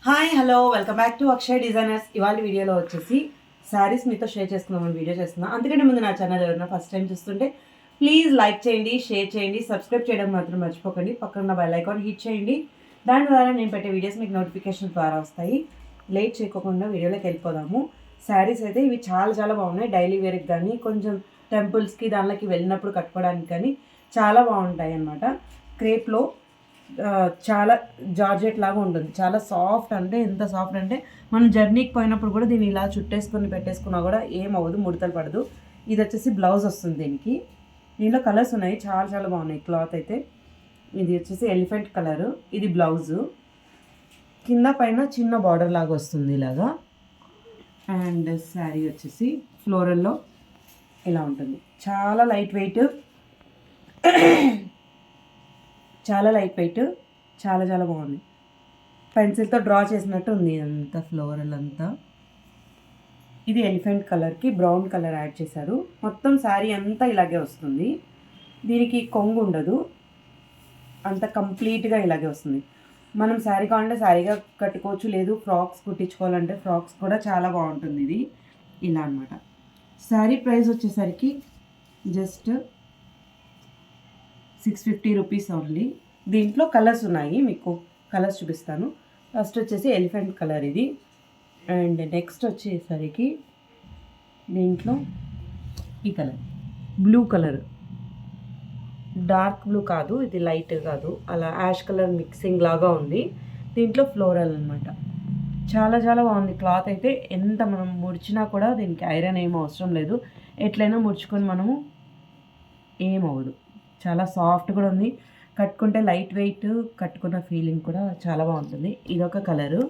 Hi hello welcome back to Akshay designers. ఇవాళ వీడియోలో వచ్చేసి శారీస్ మీతో షేర్ చేసుకుందామని వీడియో చేస్తున్నా. అందుకంటే ముందు నా ఛానల్ ఎవరైనా ఫస్ట్ టైం చూస్తుంటే ప్లీజ్ లైక్ చేయండి, షేర్ చేయండి, సబ్స్క్రైబ్ చేయడం మాత్రం మర్చిపోకండి. పక్కన బెల్ ఐకాన్ హిట్ చేయండి. దాని ద్వారా నేను పెట్టే వీడియోస్ మీకు నోటిఫికేషన్ ద్వారా వస్తాయి. లేట్ చేయకుండా వీడియోలోకి వెళ్ళిపోదాము. శారీస్ అయితే ఇవి చాలా చాలా బాగున్నాయి. డైలీ వేర్కి కానీ కొంచెం టెంపుల్స్కి దానిలోకి వెళ్ళినప్పుడు కట్టుకోవడానికి కానీ చాలా బాగుంటాయి అన్నమాట. క్రేప్లో చాలా జార్జెట్ లాగా ఉంటుంది. చాలా సాఫ్ట్, అంటే ఎంత సాఫ్ట్ అంటే మనం జర్నీకి పోయినప్పుడు కూడా దీన్ని ఇలా చుట్టేసుకొని పెట్టేసుకున్నా కూడా ఏం అవ్వదు, ముడతలు పడదు. ఇది వచ్చేసి బ్లౌజ్ వస్తుంది దీనికి. దీనిలో కలర్స్ ఉన్నాయి, చాలా చాలా బాగున్నాయి. క్లాత్ అయితే ఇది వచ్చేసి ఎలిఫెంట్ కలరు, ఇది బ్లౌజు. కింద పైన చిన్న బార్డర్ లాగా వస్తుంది ఇలాగా. అండ్ శారీ వచ్చేసి ఫ్లోరల్లో ఇలా ఉంటుంది. చాలా లైట్ వెయిట్, చాలా లైట్ వెయిట్, చాలా చాలా బాగుంది. పెన్సిల్తో డ్రా చేసినట్టు ఉంది అంతా, ఫ్లోరల్ అంతా. ఇది ఎలిఫెంట్ కలర్కి బ్రౌన్ కలర్ యాడ్ చేశారు. మొత్తం శారీ అంతా ఇలాగే వస్తుంది. దీనికి కొంగు ఉండదు, అంత కంప్లీట్గా ఇలాగే వస్తుంది. మనం శారీ కావాలంటే శారీగా కట్టుకోవచ్చు, లేదు ఫ్రాక్స్ కుట్టించుకోవాలంటే ఫ్రాక్స్ కూడా చాలా బాగుంటుంది ఇది. ఇలా అనమాట. శారీ ప్రైస్ వచ్చేసరికి జస్ట్ 650 రూపీస్ ఓన్లీ. దీంట్లో కలర్స్ ఉన్నాయి, మీకు కలర్స్ చూపిస్తాను. ఫస్ట్ వచ్చేసి ఎలిఫెంట్ కలర్ ఇది. అండ్ నెక్స్ట్ వచ్చేసరికి దీంట్లో ఈ colour blue colour, dark blue కాదు, ఇది లైట్ కాదు, అలా యాష్ కలర్ మిక్సింగ్ లాగా ఉంది. దీంట్లో ఫ్లోరల్ అనమాట. చాలా చాలా బాగుంది. క్లాత్ అయితే ఎంత మనం ముడిచినా కూడా దీనికి ఐరన్ ఏం అవసరం లేదు. ఎట్లయినా ముడుచుకొని మనము ఏమవ్వదు. చాలా సాఫ్ట్ కూడా ఉంది. కట్టుకుంటే లైట్ వెయిట్, కట్టుకున్న ఫీలింగ్ కూడా చాలా బాగుంటుంది. ఇదొక కలరు.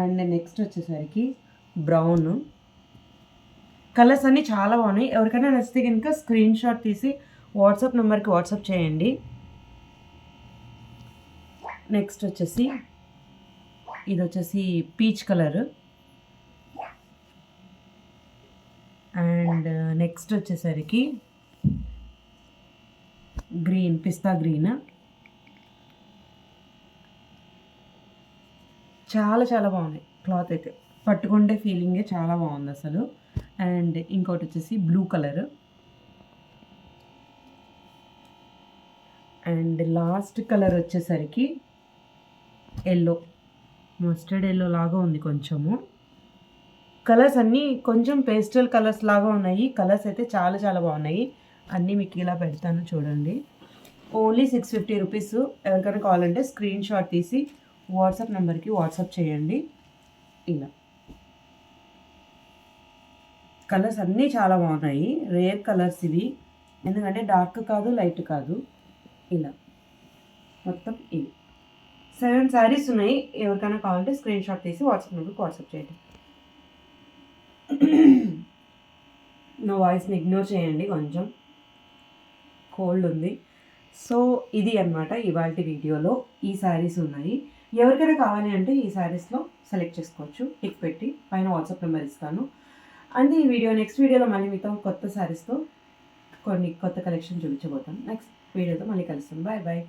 అండ్ నెక్స్ట్ వచ్చేసరికి బ్రౌన్. కలర్స్ అన్నీ చాలా బాగున్నాయి. ఎవరికైనా నచ్చితే కనుక స్క్రీన్ షాట్ తీసి వాట్సాప్ నెంబర్కి వాట్సాప్ చేయండి. నెక్స్ట్ వచ్చేసి ఇది వచ్చేసి పీచ్ కలరు. అండ్ నెక్స్ట్ వచ్చేసరికి గ్రీన్, పిస్తా గ్రీన్. చాలా చాలా బాగున్నాయి. క్లాత్ అయితే పట్టుకుంటే ఫీలింగే చాలా బాగుంది అసలు. అండ్ ఇంకోటి వచ్చేసి blue colour. And last colour వచ్చేసరికి ఎల్లో, మస్టర్డ్ ఎల్లో లాగా ఉంది కొంచెము. కలర్స్ అన్నీ కొంచెం పేస్టల్ కలర్స్ లాగా ఉన్నాయి. కలర్స్ అయితే చాలా చాలా బాగున్నాయి. అన్నీ మీకు ఇలా పెడతాను చూడండి. Only 650 rupees. ఎవరికైనా కావాలంటే స్క్రీన్ షాట్ తీసి వాట్సాప్ నెంబర్కి వాట్సాప్ చేయండి. ఇలా కలర్స్ అన్నీ చాలా బాగున్నాయి. రేర్ కలర్స్ ఇవి, ఎందుకంటే డార్క్ కాదు, లైట్ కాదు. ఇలా మొత్తం ఇవి 7 శారీస్ ఉన్నాయి. ఎవరికైనా కావాలంటే స్క్రీన్ షాట్ తీసి వాట్సాప్ నెంబర్కి వాట్సాప్ చేయండి. నా వాయిస్ని ఇగ్నోర్ చేయండి, కొంచెం కోల్డ్ ఉంది. సో ఇది అనమాట ఇవాళ వీడియోలో. ఈ శారీస్ ఉన్నాయి. ఎవరికైనా కావాలి అంటే ఈ శారీస్లో సెలెక్ట్ చేసుకోవచ్చు. టిక్ పెట్టి పైన వాట్సాప్ నెంబర్ ఇస్తాను. అండ్ ఈ వీడియో నెక్స్ట్ వీడియోలో మళ్ళీ మీతో కొత్త శారీస్తో కొన్ని కొత్త కలెక్షన్ చూపించబోతాను. నెక్స్ట్ వీడియోతో మళ్ళీ కలుస్తాను. Bye bye.